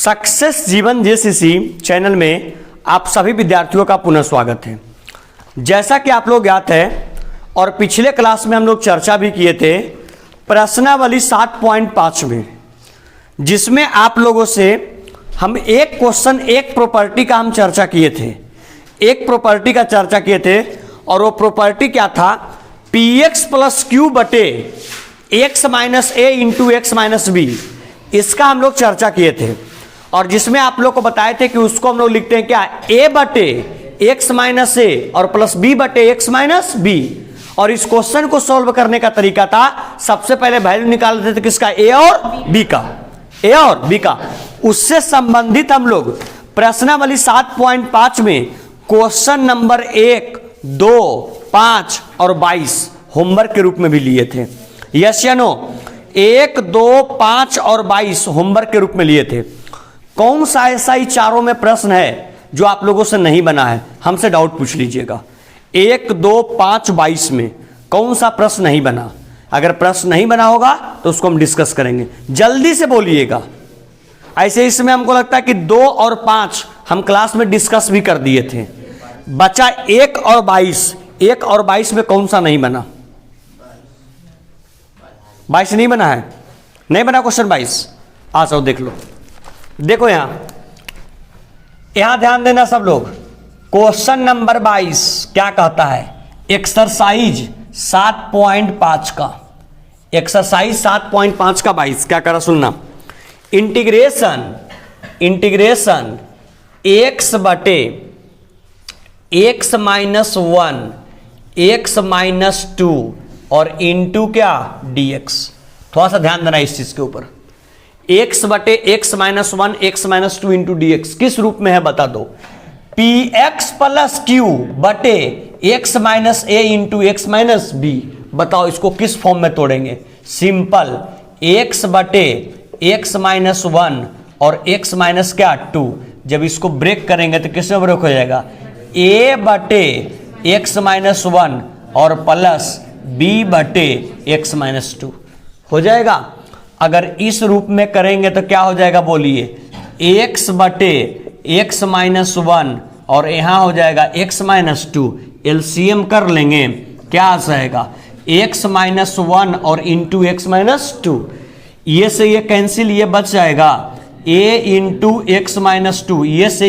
Success जीवन JCC channel में आप सभी विद्यार्थियों का पुनः स्वागत है। जैसा कि आप लोग ज्ञात है और पिछले क्लास में हम लोग चर्चा भी किए थे प्रश्नावली 7.5 में, जिसमें आप लोगों से हम एक क्वेश्चन एक प्रॉपर्टी का हम चर्चा किए थे। एक प्रॉपर्टी का चर्चा किए थे और वो प्रॉपर्टी क्या था, px प्लस क्यू बटे एक्स माइनस ए इंटू एक्स माइनस बी, इसका हम लोग चर्चा किए थे। और जिसमें आप लोग को बताए थे कि उसको हम लोग लिखते हैं क्या, a बटे एक्स माइनस ए और प्लस बी बटे एक्स माइनस बी। और इस क्वेश्चन को सॉल्व करने का तरीका था, सबसे पहले वैल्यू निकाल देते थे किसका, a और b का, a और b का। उससे संबंधित हम लोग प्रश्नावली 7.5 में क्वेश्चन नंबर 1, 2, 5 और 22 होमवर्क के रूप में भी लिए थे। यस या नो? 1, 2, 5 और 22 होमवर्क के रूप में लिए थे। कौन सा ऐसा ही चारों में प्रश्न है जो आप लोगों से नहीं बना है, हमसे डाउट पूछ लीजिएगा। 1, 2, 5, 22 में कौन सा प्रश्न नहीं बना? अगर प्रश्न नहीं बना होगा तो उसको हम डिस्कस करेंगे, जल्दी से बोलिएगा। ऐसे इसमें हमको लगता है कि 2 और 5 हम क्लास में डिस्कस भी कर दिए थे। बचा 1 और 22। 1 और 22 में कौन सा नहीं बना? 22 नहीं बना है, नहीं बना क्वेश्चन 22। आ जाओ देख लो, देखो यहां ध्यान देना सब लोग। क्वेश्चन नंबर 22 क्या कहता है, एक्सरसाइज 7.5 का, एक्सरसाइज 7.5 का 22 क्या करा सुनना। इंटीग्रेशन एक्स बटे एक्स माइनस 1 एक्स माइनस 2 और इंटू क्या, dx। थोड़ा सा ध्यान देना इस चीज के ऊपर। एक्स बटे x minus 1 x minus 2 into dx किस रूप में है बता दो। px प्लस क्यू बटे एक्स माइनस ए इंटू एक्स माइनस बी। बताओ इसको किस फॉर्म में तोड़ेंगे? सिंपल, एक्स बटे एक्स माइनस 1 और एक्स माइनस क्या 2। जब इसको ब्रेक करेंगे तो किस में ब्रेक हो जाएगा, a बटे एक्स माइनस 1 और प्लस b बटे एक्स माइनस 2 हो जाएगा। अगर इस रूप में करेंगे तो क्या हो जाएगा बोलिए, x बटे एक्स माइनस 1 और यहां हो जाएगा x माइनस 2। एलसीएम कर लेंगे, क्या आ जाएगा, x माइनस 1 और इंटू एक्स माइनस 2। ये से ये कैंसिल, ये बच जाएगा a इंटू एक्स माइनस 2। ये से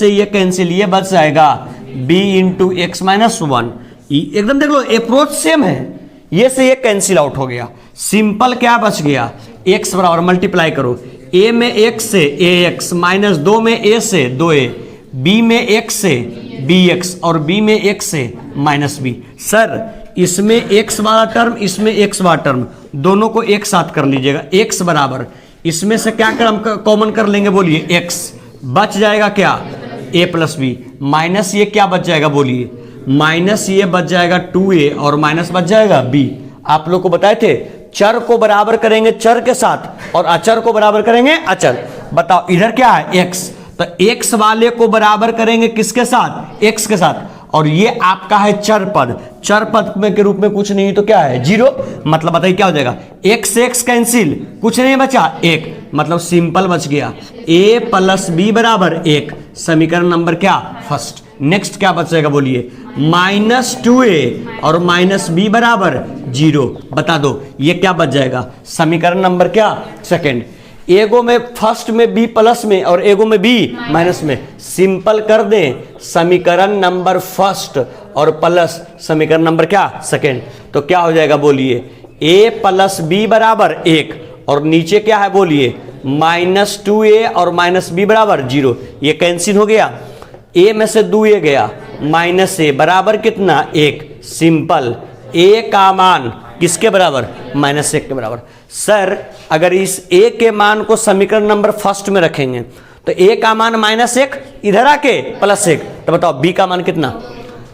ये कैंसिल, ये बच जाएगा b इंटू एक्स माइनस 1। एकदम देख लो अप्रोच सेम है। ये से ये कैंसिल आउट हो गया। सिंपल क्या बच गया, x बराबर मल्टीप्लाई करो, a में x से ax माइनस 2 में a से 2a, b में x से bx और b में x से माइनस b। सर इसमें x वाला टर्म, इसमें x वाला टर्म, दोनों को एक साथ कर लीजिएगा। x बराबर इसमें से क्या कॉमन कर लेंगे बोलिए, x बच जाएगा क्या, a प्लस b, माइनस ये क्या बच जाएगा बोलिए, माइनस ये बच जाएगा 2a और माइनस बच जाएगा b। आप लोग को बताए थे चर को बराबर करेंगे चर के साथ और अचर को बराबर करेंगे अचर। बताओ इधर क्या है x, तो x वाले को बराबर करेंगे किसके साथ, x के साथ। और ये आपका है चर पद, चर पद में के रूप में कुछ नहीं तो क्या है, 0। मतलब बताइए क्या हो जाएगा, x से x कैंसिल, कुछ नहीं बचा 1, मतलब सिंपल बच गया a प्लस b बराबर 1। समीकरण नंबर क्या, फर्स्ट। नेक्स्ट क्या बचेगा बोलिए, माइनस 2a और माइनस b बराबर 0। बता दो ये क्या बच जाएगा, समीकरण नंबर क्या, सेकंड। एगो में फर्स्ट में b प्लस में और एगो में b माइनस में, सिंपल कर दें समीकरण नंबर फर्स्ट और प्लस समीकरण नंबर क्या, सेकंड। तो क्या हो जाएगा बोलिए, a प्लस b बराबर 1 और नीचे क्या है बोलिए, माइनस 2a और माइनस b बराबर 0। ये कैंसिल हो गया, a में से 2a गया, माइनस a बराबर कितना, 1। सिंपल, a का मान किसके बराबर, माइनस 1 के बराबर। सर अगर इस a के मान को समीकरण नंबर फर्स्ट में रखेंगे तो a का मान माइनस 1, इधर आके प्लस 1, तो बताओ b का मान कितना,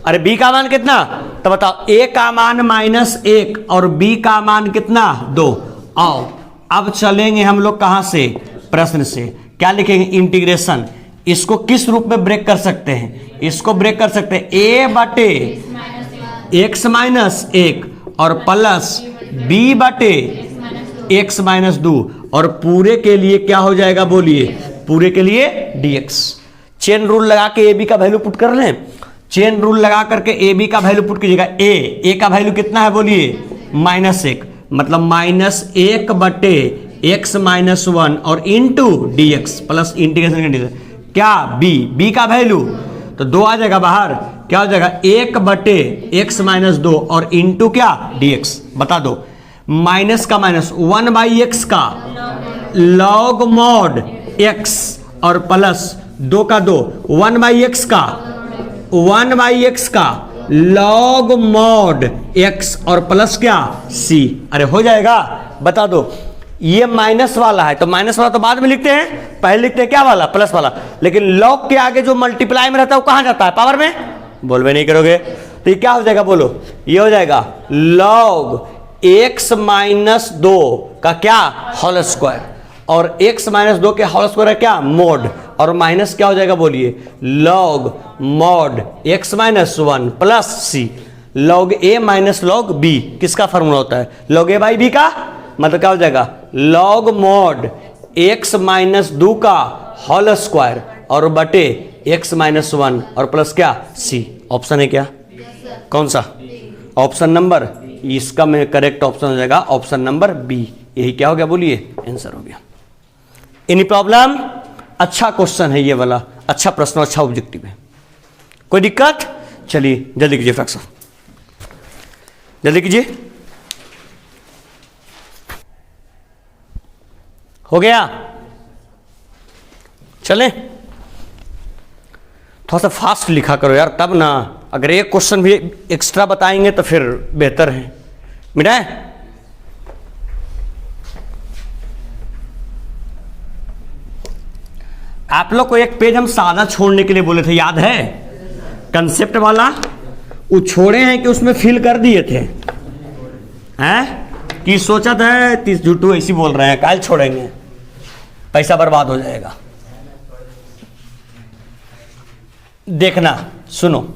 अरे b का मान कितना, तो बताओ a का मान माइनस 1 और b का मान कितना, 2। आओ अब चलेंगे हम लोग कहां से, प्रश्न से। क्या लिखेंगे, इंटीग्रेशन। इसको किस रूप में ब्रेक कर सकते हैं, इसको ब्रेक कर सकते हैं a बटे एक्स माइनस 1 और प्लस b बटे एक्स माइनस 2 और पूरे के लिए क्या हो जाएगा बोलिए, पूरे के लिए dx। चेन रूल लगा के ए बी का वैल्यू पुट कर लें। चेन रूल लगा करके ए बी का वैल्यू पुट कीजिएगा। ए का वैल्यू कितना है बोलिए, -1, मतलब -1 बटे x - 1 और इंटू dx प्लस इंटीग्रेशन क्या b का वैल्यू तो 2 आ जाएगा बाहर, क्या हो जाएगा 1 बटे x - 2 और इंटू क्या dx। बता दो माइनस का माइनस 1/x का लॉग मॉड x और प्लस 2 का 2 1/x का लॉग मॉड x और प्लस क्या c। अरे हो जाएगा। बता दो ये माइनस वाला है तो माइनस वाला तो बाद में लिखते हैं, पहले लिखते हैं क्या वाला, प्लस वाला। लेकिन लॉग के आगे जो मल्टीप्लाई में रहता है वो कहां जाता है, पावर में। बोलवे नहीं करोगे तो ये क्या हो जाएगा, बोलो ये हो जाएगा लॉग x - 2 का क्या होल स्क्वायर और x - 2 के होल स्क्वायर है क्या मॉड और माइनस क्या हो जाएगा बोलिए log mod x - 1 plus c। Log a minus log b किसका फॉर्मूला होता है, लॉग a बाई b का, मतलब क्या हो जाएगा लॉग मॉड x - 2 का होल स्क्वायर और बटे x - 1 और प्लस क्या c। ऑप्शन है क्या, कौन सा ऑप्शन नंबर, इसका में करेक्ट ऑप्शन हो जाएगा ऑप्शन नंबर बी। यही क्या हो गया बोलिए आंसर हो गया। Any problem. अच्छा क्वेश्चन है ये वाला, अच्छा प्रश्न, अच्छा ऑब्जेक्टिव है, कोई दिक्कत। चलिए जल्दी कीजिए फ्रैक्शन, जल्दी कीजिए। हो गया, चलें। थोड़ा सा फास्ट लिखा करो यार, तब ना अगर एक क्वेश्चन भी एक्स्ट्रा बताएंगे तो फिर बेहतर है। मिटाए आप लोग को एक पेज हम सादा छोड़ने के लिए बोले थे, याद है कंसेप्ट वाला, वो छोड़े हैं कि उसमें फिल कर दिए थे हैं कि सोचा था 30 झूठू ऐसी बोल रहे हैं, काल छोड़ेंगे पैसा बर्बाद हो जाएगा। देखना सुनो,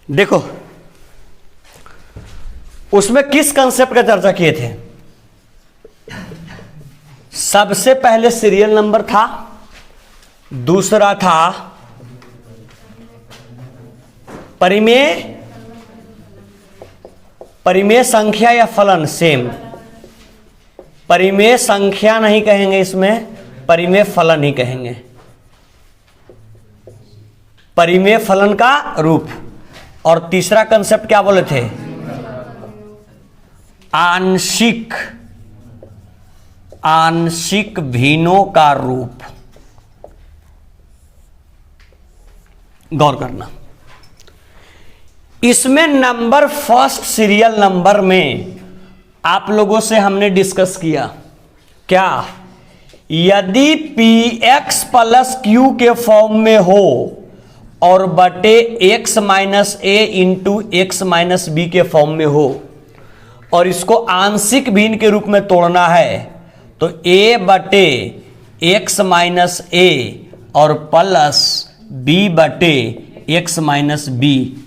देखो उसमें किस कंसेप्ट का चर्चा किए थे। सबसे पहले सीरियल नंबर था, दूसरा था परिमेय संख्या या फलन, सेम परिमेय संख्या नहीं कहेंगे इसमें, परिमेय फलन ही कहेंगे, परिमेय फलन का रूप। और तीसरा कंसेप्ट क्या बोले थे, आंशिक भिन्नों का रूप। गौर करना, इसमें नंबर फर्स्ट सीरियल नंबर में आप लोगों से हमने डिस्कस किया क्या, यदि px + q के फॉर्म में हो और बटे x - a into x - b के फॉर्म में हो और इसको आंशिक भिन्न के रूप में तोड़ना है तो a बटे x - a और प्लस b बटे x - b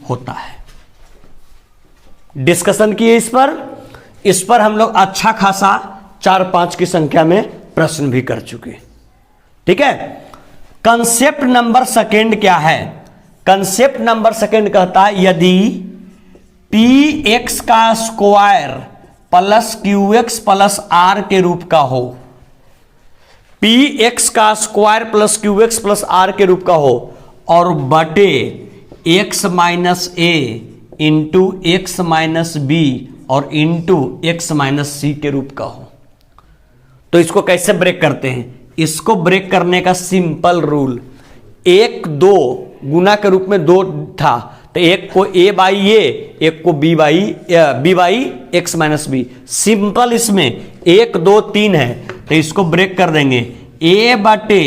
होता है। डिस्कशन किए इस पर हम लोग अच्छा खासा 4-5 की संख्या में प्रश्न भी कर चुके, ठीक है। कंसेप्ट नंबर सेकंड क्या है, कंसेप्ट नंबर सेकंड कहता है यदि px का square plus qx plus r के रूप का हो, px का square plus qx plus r के रूप का हो और बटे x - a into x - b और इंटू x - c के रूप का हो, तो इसको कैसे ब्रेक करते हैं। इसको ब्रेक करने का सिंपल रूल, 1 2 गुना के रूप में 2 था तो एक को a बाई ए, एक को b by x - b। Simple इसमें 1 2 3 है तो इसको ब्रेक कर देंगे, a बटे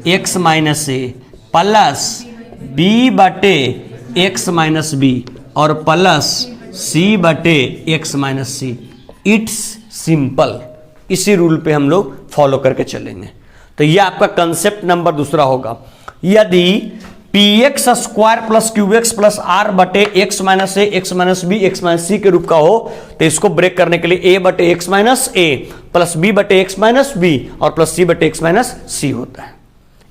x - a प्लस b बटे x - b और प्लस सी बटे x minus c. It's simple. इसी रूल पे हम लोग फॉलो करके चलेंगे। तो ये आपका कंसेप्ट नंबर दूसरा होगा। यदि p x square plus q x plus r बटे x minus a x minus b x minus c के रूप का हो तो इसको ब्रेक करने के लिए ए बटे एक्स माइनस ए प्लस बी बटे एक्स माइनस बी और प्लस सी बटे एक्स माइनस सी होता है।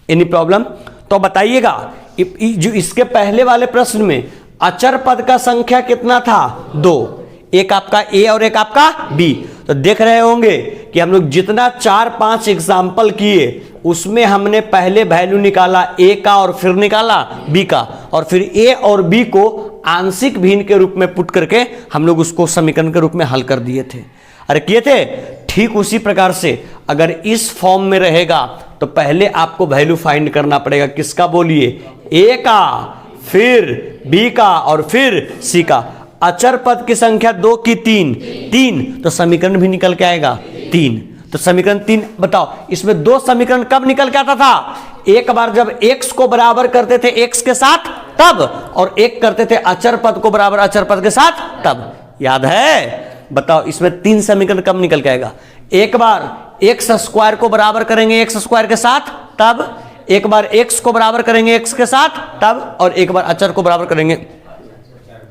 Any problem? तो बताइएगा जो इसके पहले वाले प्रश्न में अचर पद का संख्या कितना था? 2। एक आपका ए और एक आपका बी। तो देख रहे होंगे कि हम लोग जितना 4-5 एग्जाम्पल किए उसमें हमने पहले वैल्यू निकाला ए का और फिर निकाला बी का और फिर ए और बी को आंशिक भिन्न के रूप में पुट करके हम लोग उसको समीकरण के रूप में हल कर दिए थे। अरे किए थे? ठीक उसी प्रकार से अगर इस फॉर्म में रहेगा तो पहले आपको वैल्यू फाइंड करना पड़ेगा। किसका बोलिए? ए का, फिर बी का और फिर सी का। अचर पद की संख्या 2 की 3 तो समीकरण भी निकल के आएगा 3। तो समीकरण 3 बताओ, इसमें 2 समीकरण कब निकल के आता था? एक बार जब x को बराबर करते थे x के साथ तब, और एक करते थे अचर पद को बराबर अचर पद के साथ तब। याद है? बताओ इसमें 3 समीकरण कब निकल के आएगा? एक बार x स्क्वायर को बराबर करेंगे x स्क्वायर के साथ तब, एक बार x को बराबर करेंगे x के साथ तब, और एक बार अचर को बराबर करेंगे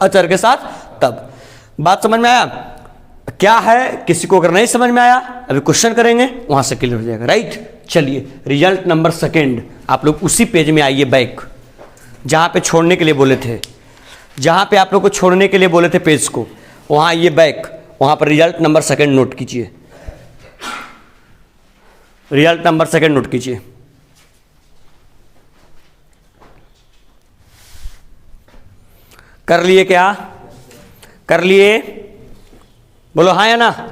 अचर के साथ तब। बात समझ में आया? क्या है? किसी को अगर नहीं समझ में आया अभी क्वेश्चन करेंगे, वहां से क्लियर हो जाएगा। राइट? चलिए रिजल्ट नंबर 2 आप लोग उसी पेज में आइए, बैक जहां पे छोड़ने के लिए बोले थे, जहां पे आप लोग को छोड़ने के लिए बोले थे पेज को, वहां आइए बैक, वहां पर रिजल्ट नंबर 2 नोट कीजिए। रिजल्ट नंबर 2 नोट कीजिए। कर लिए क्या? कर लिए? बोलो हाँ या ना?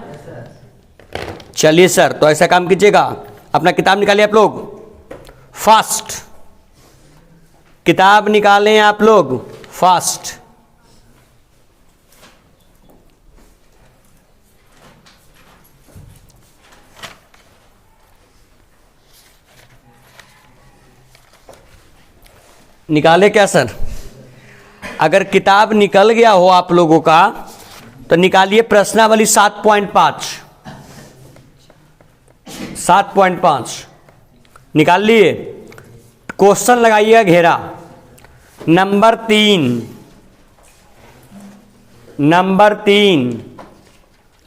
चलिए सर, तो ऐसा काम कीजिएगा, अपना किताब निकालिए आप लोग फास्ट, किताब निकालें आप लोग फास्ट। निकाले क्या सर? अगर किताब निकल गया हो आप लोगों का तो निकालिए प्रश्नावली 7.5 निकाल लिए। क्वेश्चन लगाइएगा घेरा। Number 3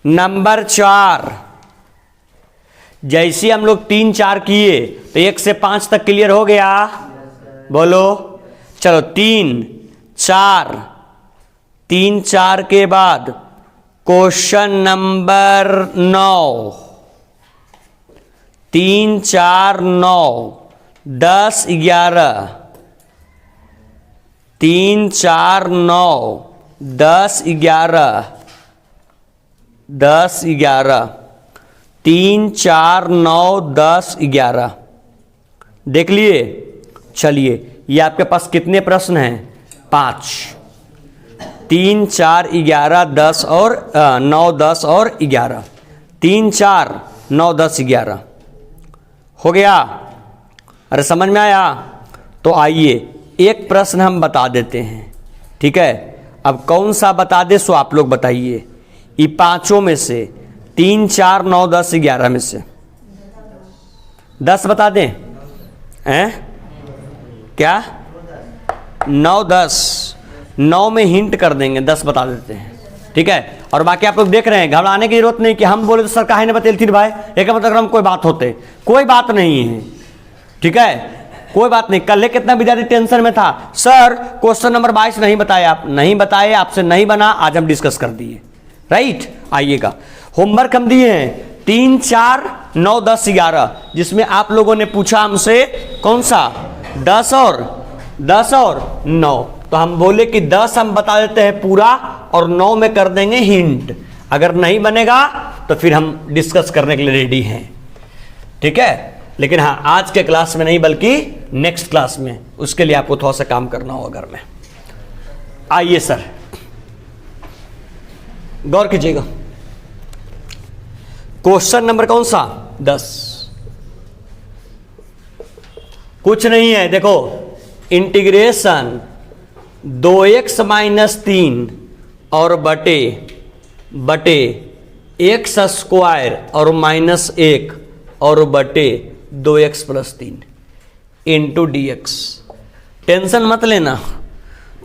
number 4। जैसे हम लोग 3, 4 किए तो 1 से 5 तक क्लियर हो गया? बोलो। चलो 3, 4 के बाद क्वेश्चन नंबर 9। 3, 4, 9, 10, 11। 3, 4, 9, 10, 11, 10, 11। 3, 4, 9, 10, 11 देख लिए। चलिए ये आपके पास कितने प्रश्न हैं? 5। 3, 4, 11, 10 और 9, 10 और 11। 3, 4, 9, 10, 11 हो गया? अरे समझ में आया? तो आइए एक प्रश्न हम बता देते हैं, ठीक है? अब कौन सा बता दे सो आप लोग बताइए। ये पांचों में से 3, 4, 9, 10, 11 में से 10 बता दें? हैं? क्या? 9, 10। 9 में हिंट कर देंगे, 10 बता देते हैं, ठीक है? और बाकी आप लोग देख रहे हैं, घबराने की जरूरत नहीं कि हम बोले तो सर काहे ने बतेल थी भाई, एक मतलब हम कोई बात होते, कोई बात नहीं है, ठीक है? कोई बात नहीं। कल कितना विद्यार्थी टेंशन में था, सर क्वेश्चन नंबर 22 नहीं बताया, आप नहीं बताए, आपसे नहीं बना, आज हम डिस्कस कर दिए। राइट? आइएगा, होमवर्क हम दिए हैं 3, 4, 9, 10, 11, जिसमें आप लोगों ने पूछा हमसे कौन सा? 10 और 9। तो हम बोले कि 10 हम बता देते हैं पूरा और 9 में कर देंगे हिंट। अगर नहीं बनेगा तो फिर हम डिस्कस करने के लिए रेडी हैं, ठीक है? लेकिन हाँ, आज के क्लास में नहीं बल्कि नेक्स्ट क्लास में, उसके लिए आपको थोड़ा सा काम करना होगा घर में। आइए सर, गौर कीजिएगा। क्वेश्चन नंबर कौन सा? 10। कुछ नहीं है, देखो, इंटीग्रेशन 2x माइनस 3 और बटे एक्स स्क्वायर और माइनस 1 और बटे 2x plus 3 into D x. Tension मत लेना,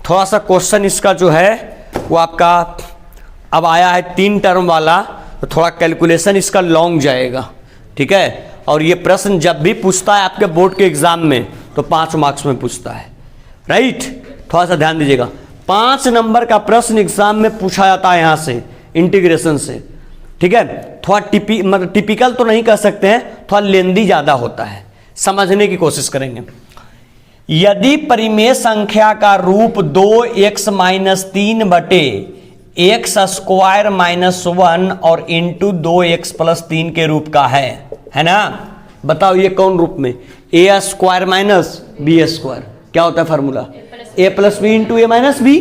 थोड़ा सा क्वेश्चन इसका जो है वो आपका अब आया है 3 टर्म वाला, तो थोड़ा कैलकुलेशन इसका लॉन्ग जाएगा, ठीक है। और ये प्रश्न जब भी पूछता है आपके बोर्ड के एग्जाम में तो 5 मार्क्स में पूछता है, राइट। थोड़ा सा ध्यान दीजिएगा, 5 नंबर का प्रश्न एग्जाम में पूछा जाता है यहाँ से इंटीग्रेशन से, ठीक है। थोड़ा मतलब टिपिकल तो नहीं कह सकते हैं, थोड़ा लेंदी ज़्यादा होता है, समझने की कोशिश करेंगे। यदि परिमेय संख्या का रूप 2x माइनस 3 बटे एक्स स्क्वायर माइनस 1 और इंटू 2x प्लस 3 के रूप का है ना, बताओ ये कौन रूप में, ए स्क्वायर माइनस बी स्क्वायर, क्या होता है formula, A plus b into a minus B.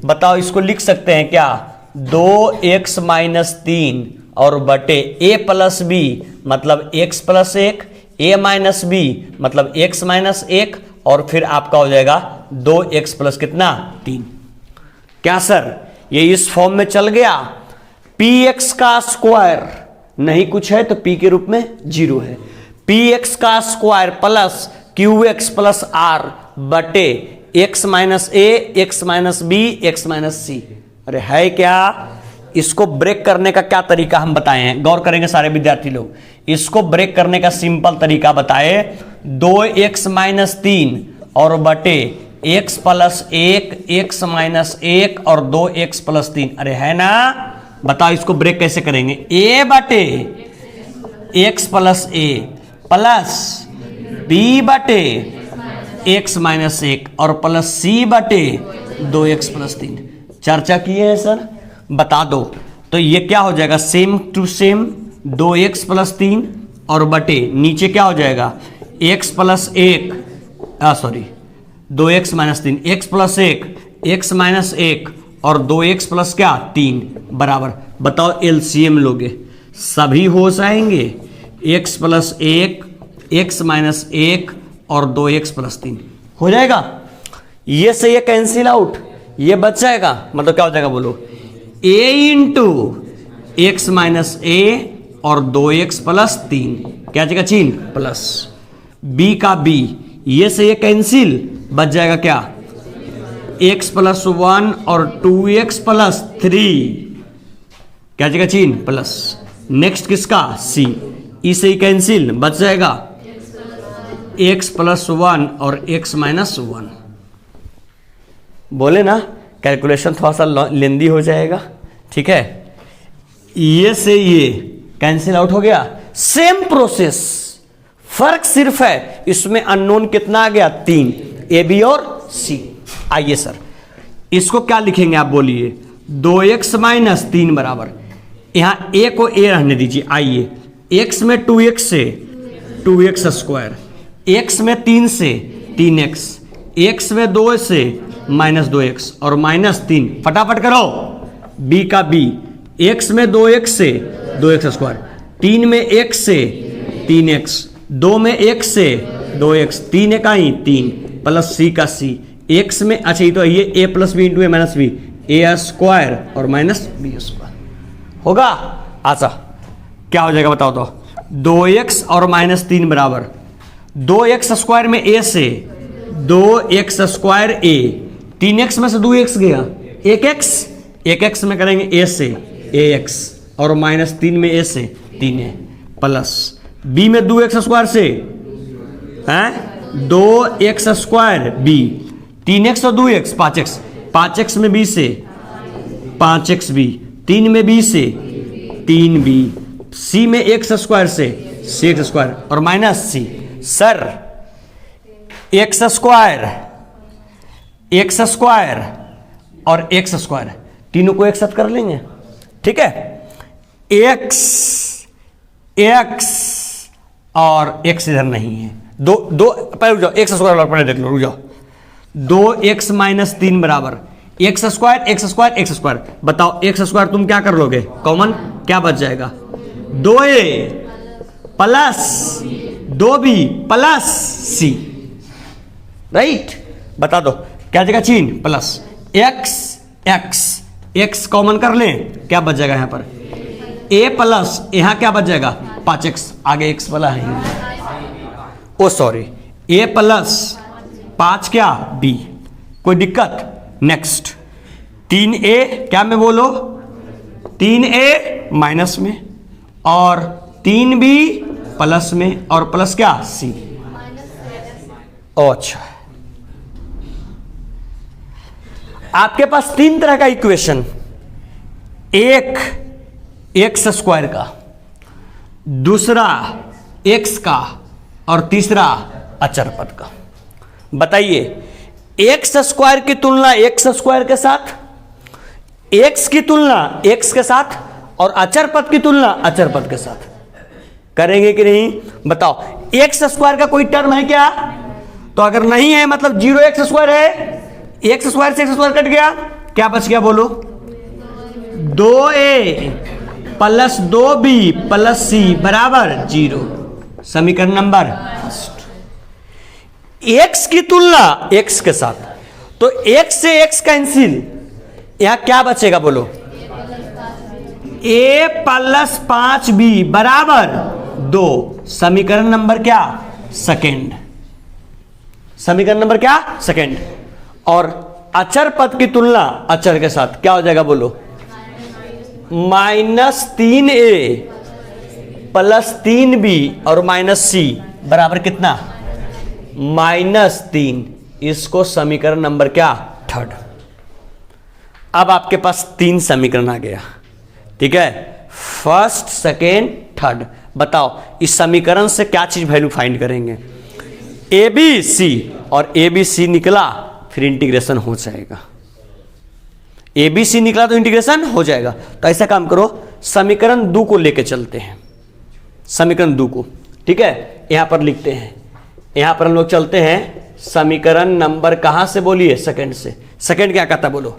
बताओ इसको लिख सकते हैं क्या, 2x माइनस 3 और बटे ए प्लस बी मतलब x प्लस 1, ए माइनस बी मतलब x माइनस 1 और फिर आपका हो जाएगा 2x प्लस कितना 3। क्या सर ये इस फॉर्म में चल गया, px का स्क्वायर नहीं कुछ है तो p के रूप में 0 है, px का square plus qx plus r बटे x minus a x minus b x minus c। अरे है क्या, इसको ब्रेक करने का क्या तरीका हम बताए हैं, गौर करेंगे सारे विद्यार्थी लोग। इसको ब्रेक करने का सिंपल तरीका बताए, 2x माइनस 3 और बटे x प्लस 1 x माइनस 1 और 2x प्लस 3। अरे है ना, बताओ इसको ब्रेक कैसे करेंगे, a बटे x plus a plus b बटे x माइनस 1 और प्लस c बटे 2x प्लस 3। चर्चा किए हैं सर, बता दो। तो ये क्या हो जाएगा, same to same 2x plus 3 और बटे नीचे क्या हो जाएगा x plus 1 sorry 2x minus 3 x plus 1 x minus 1 और 2x प्लस क्या 3 बराबर। बताओ एलसीएम लोगे सभी हो जाएंगे, x प्लस 1 x माइनस 1 और 2x प्लस 3 हो जाएगा। ये से ये कैंसिल आउट, ये बच जाएगा, मतलब क्या हो जाएगा बोलो, a इंटू एक्स माइनस ए और 2x प्लस 3 क्या जगह चिन्ह प्लस, b का b, ये से ये कैंसिल, बच जाएगा क्या x प्लस 1 और 2x प्लस 3 क्या जगह चिन्ह प्लस। नेक्स्ट किसका c, e से ही कैंसिल, बच जाएगा x प्लस 1 और x माइनस 1। बोले ना कैलकुलेशन थोड़ा सा लेंदी हो जाएगा, ठीक है। ये से ये कैंसिल आउट हो गया, सेम प्रोसेस, फर्क सिर्फ है इसमें अननोन कितना आ गया 3, ए बी और सी। आइए सर इसको क्या लिखेंगे आप बोलिए, 2x माइनस 3 बराबर, यहां a को a रहने दीजिए। आइए x में 2x से 2x स्क्वायर, x में 3 से 3x, x में 2 से माइनस 2x और माइनस 3, फटाफट करो, b का b, x में 2x से 2x स्क्वायर, 3 में x से 3x, 2 में x से 2x, 3 का ही 3 प्लस c का c, x में अच्छा ये तो ये a plus b into a minus b, a square और माइनस बी स्क्वायर होगा। अच्छा क्या हो जाएगा बताओ तो, 2x और माइनस 3 बराबर 2x स्क्वायर में a से 2x स्क्वायर a, 3x में से 2x गया 1x, 1x में करेंगे a से ax और माइनस 3 में a से 3a प्लस b में 2x स्क्वायर से 2x स्क्वायर b, 3x और 2x 5x, 5x में b से 5xb, 3 में b से 3b, c में x स्क्वायर से 6x स्क्वायर और minus c। Sir x square और x स्क्वायर तीनों को एक साथ कर लेंगे, ठीक है। x और x इधर नहीं है, दो पहले रुक जाओ, x स्क्वायर पहले देख लो, रुक जाओ। 2x माइनस 3 बराबर x स्क्वायर। बताओ x स्क्वायर तुम क्या कर लोगे कॉमन, क्या बच जाएगा 2a plus 2b plus c, right. बता दो क्या जगह चिन्ह plus x x x common कर लें, क्या बच जाएगा यहाँ पर ए प्लस यहाँ क्या बच जाएगा 5x, आगे x वाला है, ओ सॉरी ए प्लस 5 क्या b, कोई दिक्कत। नेक्स्ट 3a क्या में बोलो 3a माइनस में और 3b प्लस में और प्लस क्या c। अच्छा आपके पास 3 तरह का इक्वेशन, एक एक्स स्क्वायर का, दूसरा एक्स का और तीसरा अचर पद का। बताइए एक्स स्क्वायर की तुलना एक्स स्क्वायर के साथ, एक्स की तुलना एक्स के साथ और अचर पद की तुलना अचर पद के साथ करेंगे कि नहीं बताओ। एक्स स्क्वायर का कोई टर्म है क्या, तो अगर नहीं है मतलब 0x स्क्वायर है, एक्स स्क्वायर से एक्स स्क्वायर कट गया, क्या बच गया बोलो 2a plus 2b plus c बराबर 0। समीकरण नंबर फर्स्ट। x की तुलना x के साथ, तो x से x कैंसिल, यहां क्या बचेगा बोलो a प्लस 5b बराबर 2। समीकरण नंबर क्या सेकेंड, समीकरण नंबर क्या सेकेंड। और अचर पद की तुलना अचर के साथ क्या हो जाएगा बोलो -3a प्लस 3b और माइनस c बराबर कितना -3। इसको समीकरण नंबर क्या थर्ड। अब आपके पास 3 समीकरण आ गया, ठीक है, फर्स्ट सेकेंड थर्ड। बताओ इस समीकरण से क्या चीज वैल्यू फाइंड करेंगे, ए बी सी, और ए बी सी निकला फिर इंटीग्रेशन हो जाएगा। ए बी सी निकला तो इंटीग्रेशन हो जाएगा। तो ऐसा काम करो समीकरण 2 को लेके चलते हैं, समीकरण 2 को, ठीक है, यहां पर लिखते हैं। यहां पर हम लोग चलते हैं समीकरण नंबर कहां से बोलिए सेकंड से। सेकंड क्या कहता बोलो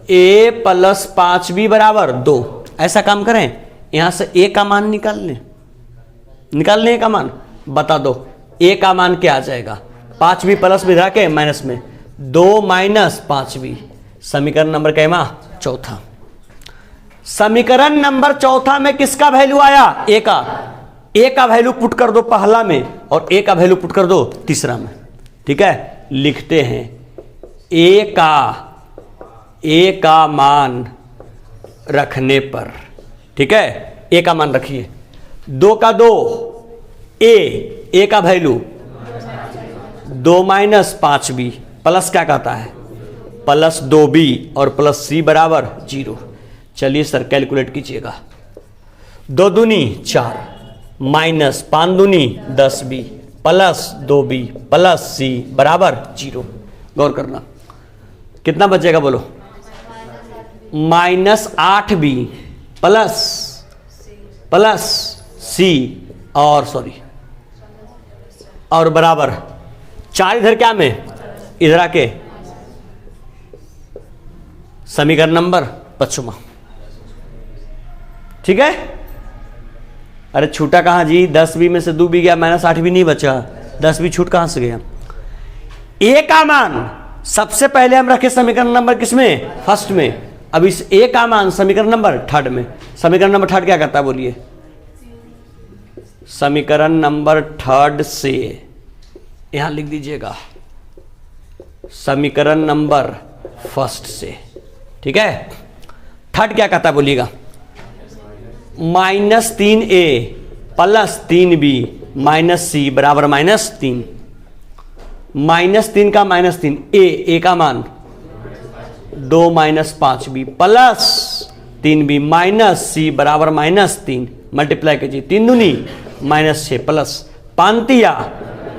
a प्लस 5b बराबर 2। ऐसा काम करें यहां से a का मान निकाल लें का मान बता दो। a का मान क्या आ जाएगा 5b प्लस में रह के माइनस में 2 माइनस 5b। समीकरण नंबर कैमा चौथा। समीकरण नंबर चौथा में किसका वैल्यू आया a का, a का वैल्यू पुट कर दो पहला में और a का वैल्यू पुट कर दो तीसरा में, ठीक है। लिखते हैं a का मान रखने पर, ठीक है, a का मान रखिए 2 का 2 a का वैल्यू 2 माइनस 5b प्लस क्या कहता है प्लस 2b और प्लस c बराबर 0। चलिए सर कैलकुलेट कीजिएगा। 2 दूनी 4 माइनस 5 दूनी 10b plus 2b plus c बराबर 0। गौर करना कितना बचेगा बोलो -8b प्लस c और बराबर 4 इधर क्या में इधर आके समीकरण नंबर 5वां, ठीक है। अरे छूटा कहां जी 10b में से 2b गया, -8b नहीं बचा, 10b छूट कहां से गया। a का मान सबसे पहले हम रखे समीकरण नंबर किसमें फर्स्ट में, अब इस a का मान समीकरण नंबर थर्ड में। समीकरण नंबर थर्ड क्या कहता है बोलिए, समीकरण नंबर थर्ड से यहां लिख दीजिएगा समीकरण नंबर फर्स्ट से, ठीक है। थर्ड क्या कहता है बोलिएगा -3a plus 3b minus c बराबर -3। -3 का -3 a का मान 2 minus 5b plus 3b minus c बराबर -3। मल्टीप्लाई कीजिए 3 दूनी -6 plus 5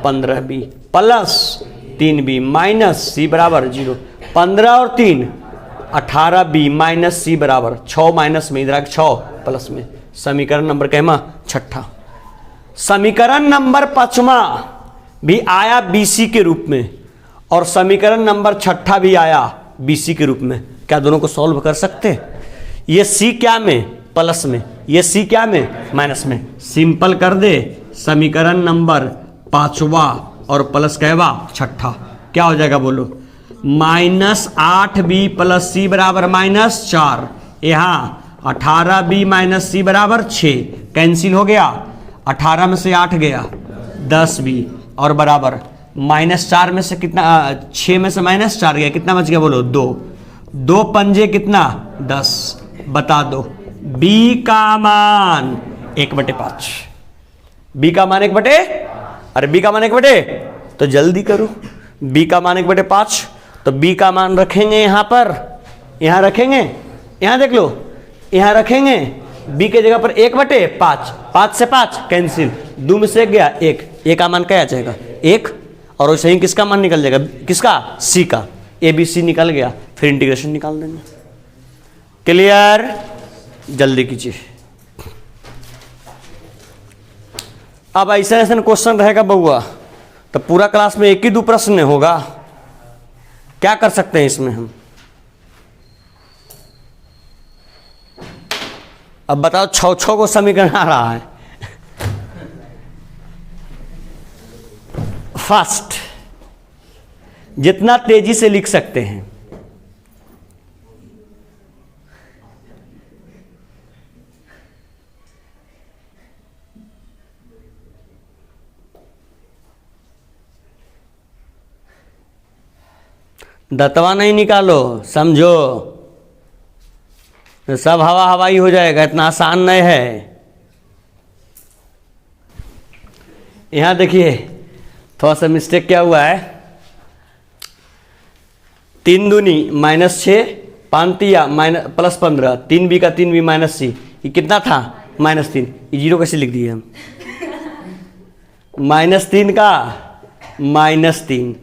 15b plus 3b minus c बराबर 0। 15 और 3 18b माइनस c बराबर 6 माइनस में इधर 6 प्लस में। समीकरण नंबर कहमा छठा। समीकरण नंबर 5वां भी आया bc के रूप में और समीकरण नंबर छठा भी आया bc के रूप में। क्या दोनों को सॉल्व कर सकते, ये c क्या में प्लस में, ये c क्या में माइनस में। सिंपल कर दे समीकरण नंबर 5वां और प्लस कहवा छठा। क्या हो जाएगा बोलो, -8b प्लस सी बराबर -4। यहाँ 18b माइनस सी बराबर 6, कैंसिल हो गया, 18 में से 8 गया 10b और बराबर -4 में से कितना, 6 में से -4 गया, कितना बच गया बोलो 2, 2 पंजे कितना 10। बता दो b का मान 1/5, b का मान 1/, अरे b का मान 1/, तो जल्दी करो, b का मान 1/5, तो b का मान रखेंगे यहाँ पर, यहाँ रखेंगे, यहाँ देख लो, यहाँ रखेंगे b के जगह पर 1/5, 5 से 5 कैंसिल, 2 में से 1 गया 1, a का मान क्या आ जाएगा 1, और वैसे ही किसका मान निकल जाएगा, किसका, c का, ABC निकल गया, फिर इंटीग्रेशन निकाल देंगे। क्लियर, जल्दी कीजिए। अब ऐसा ऐसा क्वेश्चन रहेगा बउआ, तो पूरा क्लास में 1 ही 2 प्रश्न होगा, क्या कर सकते हैं इसमें हम। अब बताओ 6 को समीकरण आ रहा है। फास्ट, जितना तेजी से लिख सकते हैं। दतवा नहीं निकालो, समझो, सब हवा हवाई हो जाएगा, इतना आसान नहीं है। यहां देखिए थोड़ा सा मिस्टेक क्या हुआ है, 3 दूनी -6, 5 तिया +15, 3b का 3b -c, ये कितना था -3, ये 0 कैसे लिख दिए हम, -3 का -3,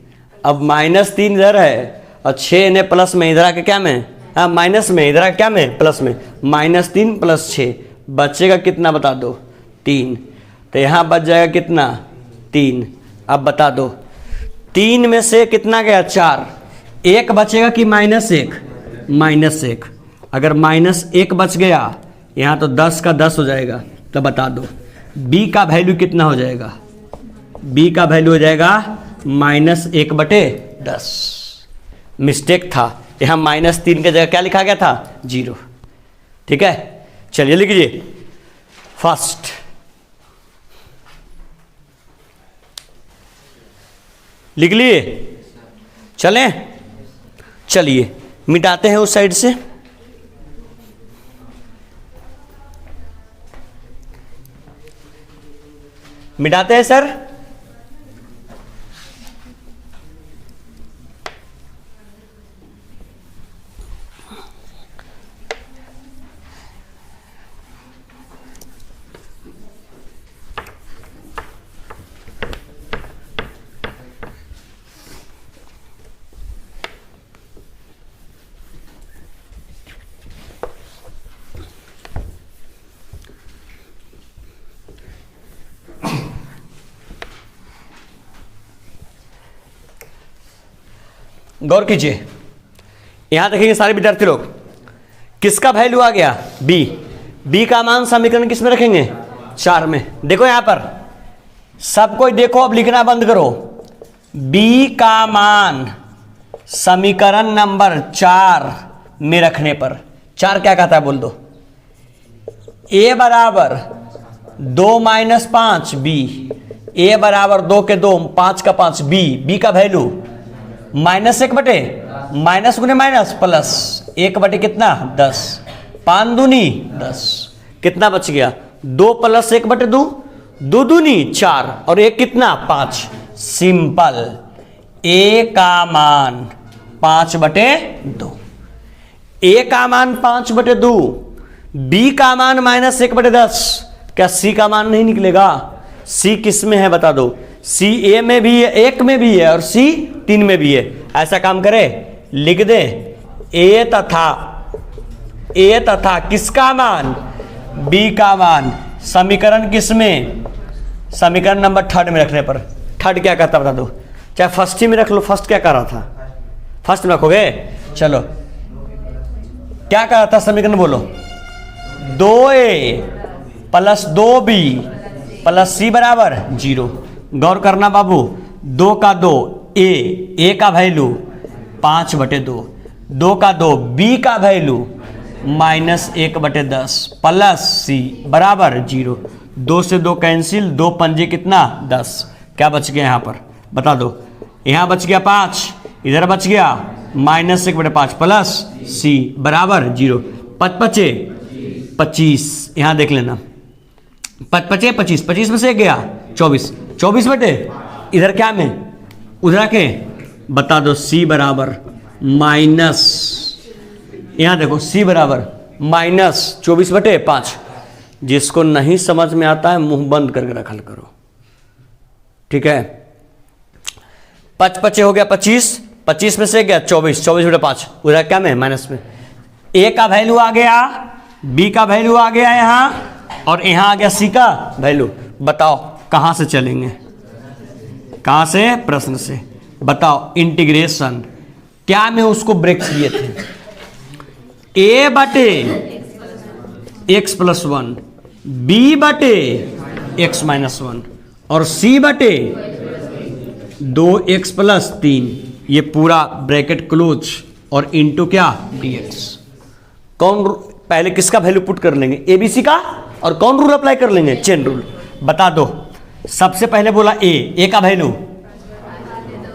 अब -3 इधर है और 6 ने प्लस में, इधर आके क्या में, हाँ माइनस में, इधर आके क्या में प्लस में, -3 + 6 बचेगा कितना बता दो 3, तो यहाँ बच जाएगा कितना 3। अब बता दो 3 में से कितना गया 4, 1 बचेगा कि -1, -1, अगर -1 बच गया यहाँ तो 10 का 10 हो जाएगा, तो बता दो b का वैल्यू कितना हो जाएगा, b का वैल्यू हो जाएगा -1/10। मिस्टेक था, यहाँ -3 के जगह क्या लिखा गया था 0, ठीक है। चलिए लिखिए फर्स्ट, लिख लिए, चलें, चलिए मिटाते हैं उस साइड से। मिटाते हैं सर, गौर कीजिए, यहां देखेंगे सारे विद्यार्थी लोग, किसका वैल्यू आ गया b का मान समीकरण किस में रखेंगे 4 में। देखो यहां पर सब कोई देखो, अब लिखना बंद करो, b का मान समीकरण नंबर 4 में रखने पर, 4 क्या कहता है बोल दो, a बराबर 2 - 5 b, a बराबर 2 के 2, 5 का 5 b का वैल्यू -1/, माइनस गुने माइनस प्लस 1/, कितना 10, 5 दूनी 10, कितना बच गया 2 + 1/2, 2 दूनी 4 और 1 कितना 5। सिंपल, a का मान 5/2, a का मान 5/2, b का मान -1/10, क्या c का मान नहीं निकलेगा, c किस में है बता दो, c a में भी है, 1 में भी है और c 3 में भी है। ऐसा काम करे, लिख दे a तथा किसका मान b का मान समीकरण किस में, समीकरण नंबर 3 में रखने पर। 3 क्या कहता बता दो, चाहे फर्स्ट ही में रख लो, फर्स्ट क्या कर रहा था, फर्स्ट में रखोगे, चलो क्या कर रहा था समीकरण बोलो, 2a + 2b + c बराबर 0। गौर करना बाबू, 2 का 2, ए का वैल्यू 5/2, 2 का 2, बी का वैल्यू -1/10 प्लस सी बराबर 0। 2 से 2 कैंसिल, 2 पंजे कितना 10। क्या बच गया यहाँ पर बता दो। यहाँ बच गया 5, इधर बच गया -1/5 प्लस सी बराबर 0। 5 पचे 25, यहाँ देख लेना 5 पचे 25, 25 में से गया 24, 24 बटे इधर क्या में उधर के बता दो सी बराबर माइनस, यहाँ देखो सी बराबर -24/5। जिसको नहीं समझ में आता है मुंह बंद करके रखल करो, ठीक है। 5 पचे हो गया 25, 25 में से गया 24, 24/5 उधर क्या में माइनस में। ए का वैल्यू आ गया, बी का वैल्यू आ गया यहाँ, और यहाँ आ गया सी का वैल्यू। बताओ कहाँ से चलेंगे, कहाँ से, प्रश्न से। बताओ इंटीग्रेशन क्या में उसको ब्रेक किए थे, ए बटे x+1, बी बटे x-1 और सी बटे 2x+3, ये पूरा ब्रैकेट क्लोज और इनटू क्या dx। कौन पहले किसका वैल्यू पुट कर लेंगे, एबीसी का, और कौन रूल अप्लाई कर लेंगे, चेन रूल। बता दो। सबसे पहले बोला ए का वैल्यू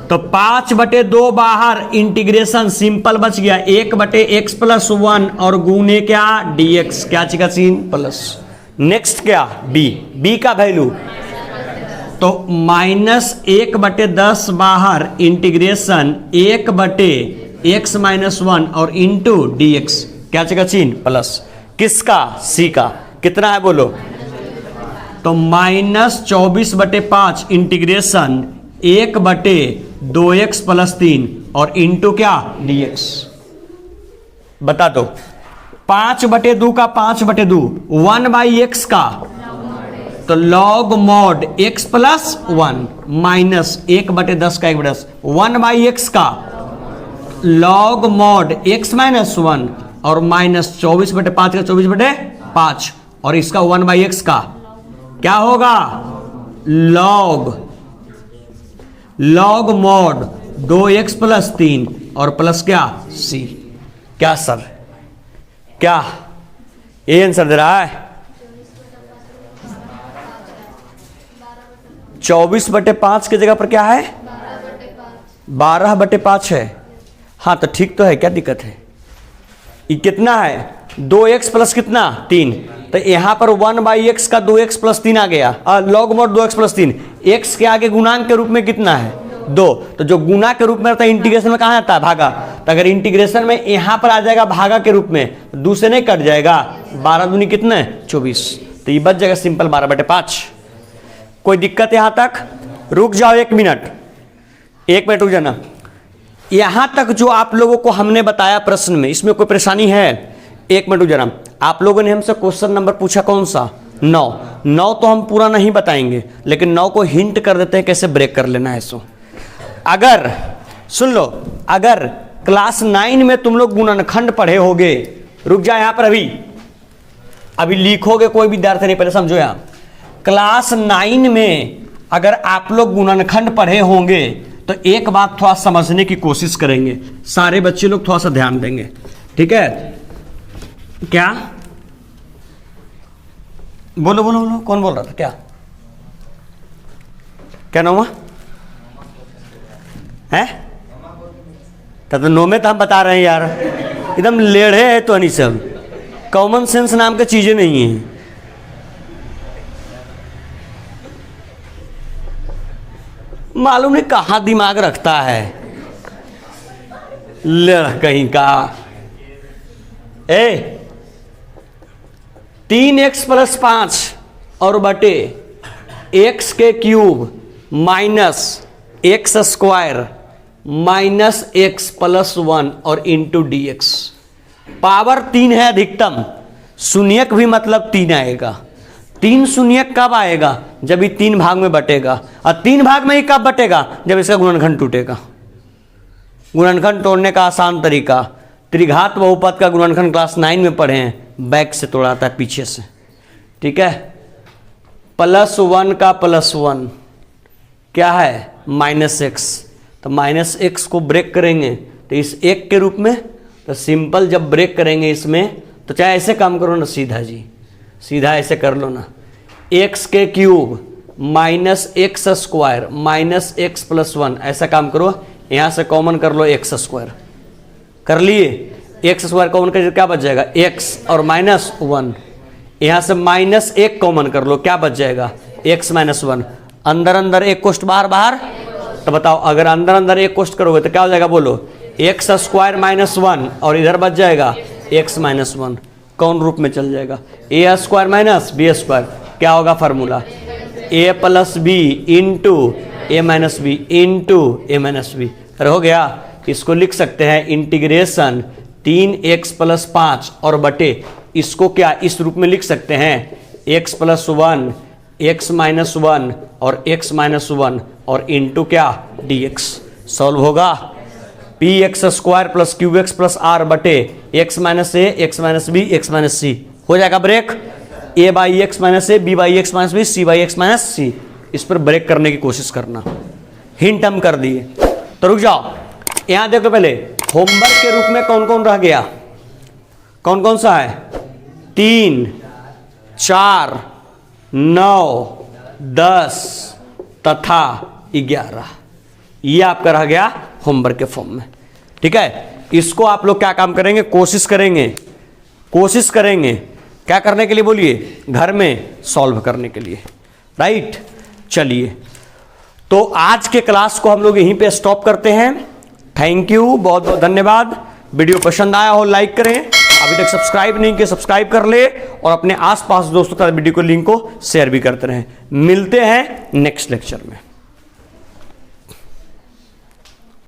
तो 5/2 बाहर, इंटीग्रेशन सिंपल बच गया 1/x+1 और गुने क्या dx, क्या चिका सीन प्लस। नेक्स्ट क्या बी का वैल्यू तो -1/10 बाहर, इंटीग्रेशन 1/x-1 और इंटू dx, क्या चिका चिन्ह प्लस। किसका, सी का। कितना है बोलो तो -24/5 इंटीग्रेशन 1/2x+3 और इंटू क्या dx। बता दो 5/2 का 5/2 1/x का तो log mod x+1 माइनस 1/10 का 1/10 1/x का log mod x-1 और -24/5 का 24/5 और इसका 1/x का क्या होगा log mod 2x+3 और प्लस क्या c। क्या सर, क्या ये आंसर दे रहा है 24/5 की जगह पर क्या है 12/5 है। हाँ तो ठीक तो है, क्या दिक्कत है। ये कितना है 2x प्लस कितना 3, तो यहाँ पर 1/x का 2x+3 आ गया। log mod 2x+3, x के आगे गुणांक के रूप में कितना है 2, तो जो गुना के रूप में रहता है इंटीग्रेशन में कहाँ आता है भागा। तो अगर इंटीग्रेशन में यहाँ पर आ जाएगा भागा के रूप में, दूसरे नहीं कट जाएगा, 12 दूनी कितने 24, तो ये बच जाएगा सिंपल 12/5। कोई दिक्कत यहाँ तक, रुक जाओ 1 मिनट, 1 मिनट रुक जाना। यहाँ तक जो आप लोगों को हमने बताया प्रश्न में, इसमें कोई परेशानी है 1 मिनट रुक जाना। आप लोगों ने हमसे क्वेश्चन नंबर पूछा कौन सा 9 तो हम पूरा नहीं बताएंगे, लेकिन 9 को हिंट कर देते हैं कैसे ब्रेक कर लेना है। सो अगर सुन लो, अगर क्लास 9 में तुम लोग गुणनखंड पढ़े होगे, रुक जाए यहाँ पर, अभी लिखोगे कोई विद्यार्थी नहीं, पहले समझो। यहाँ क्लास 9 में अगर आप लोग गुणनखंड पढ़े होंगे तो एक बात थोड़ा समझने की कोशिश करेंगे, सारे बच्चे लोग थोड़ा सा ध्यान देंगे, ठीक है। क्या बोलो बोलो बोलो, कौन बोल रहा था, क्या नाम है तब तो नो में तो हम बता रहे हैं यार, एकदम लेढ़े है तो नहीं, सब कॉमन सेंस नाम की चीजें नहीं है। मालूम नहीं कहाँ दिमाग रखता है लेढ़ कहीं का। 3x+5 और बटे x के cube minus x² minus x+1 और इंटू dx। पावर 3 है अधिकतम, शून्यक भी मतलब 3 आएगा। 3 शून्यक कब आएगा, जब ये 3 भाग में बटेगा, और 3 भाग में ही कब बटेगा, जब इसका गुणनखंड टूटेगा। गुणनखंड तोड़ने का आसान तरीका, त्रिघात बहुपद का गुणनखंड क्लास 9 में पढ़े हैं, बैक से तोड़ाता है पीछे से, ठीक है। +1 का +1 क्या है -x, तो माइनस एक्स को ब्रेक करेंगे तो इस एक के रूप में, तो सिंपल जब ब्रेक करेंगे इसमें तो चाहे ऐसे काम करो ना, सीधा जी सीधा ऐसे कर लो ना, एक्स के cube minus x square minus x plus 1, ऐसा काम करो। यहाँ से कॉमन कर लो एक्स स्क्वायर, कर लिए, एक्स स्क्वायर कॉमन कर क्या बच जाएगा, एक्स और माइनस 1। यहाँ से माइनस एक कॉमन कर लो, क्या बच जाएगा, एक्स माइनस 1। अंदर अंदर एक कोष्ट बाहर बाहर, तो बताओ अगर अंदर अंदर एक कोष्ट करोगे तो क्या हो जाएगा, बोलो, एक्स स्क्वायर माइनस 1 और इधर बच जाएगा एक्स माइनस 1। कौन रूप में चल जाएगा, ए स्क्वायर माइनस बी स्क्वायर, क्या होगा formula, A plus b into a minus B into a minus B. हो गया। इसको लिख सकते हैं इंटीग्रेशन 3x प्लस 5 और बटे इसको क्या इस रूप में लिख सकते हैं, x प्लस 1 x माइनस 1 और x माइनस 1 और इंटू क्या dx। सॉल्व होगा p x square plus q x plus r बटे x minus a x minus b x minus c. हो जाएगा break, a by x minus a b by x minus b c by x minus c. इस पर break करने की कोशिश करना। Hint हम कर दिए, तो रुक जाओ, यहां देखो पहले होमवर्क के रूप में कौन कौन रह गया, कौन कौन सा है, 3 4 9 10 तथा 11, ये आपका रह गया होमवर्क के फॉर्म में। ठीक है, इसको आप लोग क्या काम करेंगे, कोशिश करेंगे क्या करने के लिए बोलिए, घर में सॉल्व करने के लिए। राइट, चलिए तो आज के क्लास को हम लोग यहीं पे स्टॉप करते हैं। थैंक यू, बहुत बहुत धन्यवाद। वीडियो पसंद आया हो लाइक करें, अभी तक सब्सक्राइब नहीं किया सब्सक्राइब कर ले और अपने आसपास दोस्तों का वीडियो को लिंक को शेयर भी करते रहें। मिलते हैं नेक्स्ट लेक्चर में।